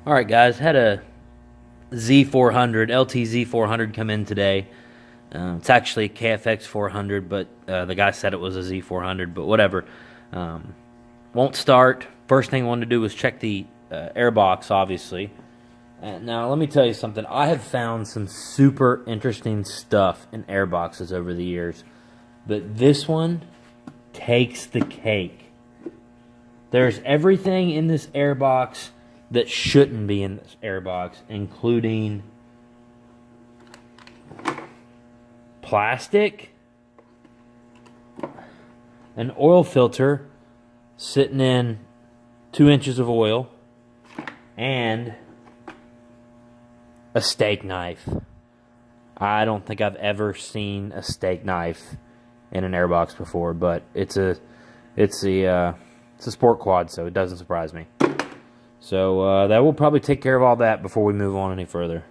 Alright guys, had a Z400, LT-Z400 come in today. It's actually a KFX 400, but the guy said it was a Z400, but whatever. Won't start. First thing I wanted to do was check the Airbox, obviously. Now, let me tell you something. I have found some super interesting stuff in Airboxes over the years, but this one takes the cake. There's everything in this Airbox that shouldn't be in this Airbox, including plastic, an oil filter sitting in 2 inches of oil, and a steak knife. I don't think I've ever seen a steak knife in an Airbox before, but it's a sport quad, so it doesn't surprise me. So that will probably take care of all that before we move on any further.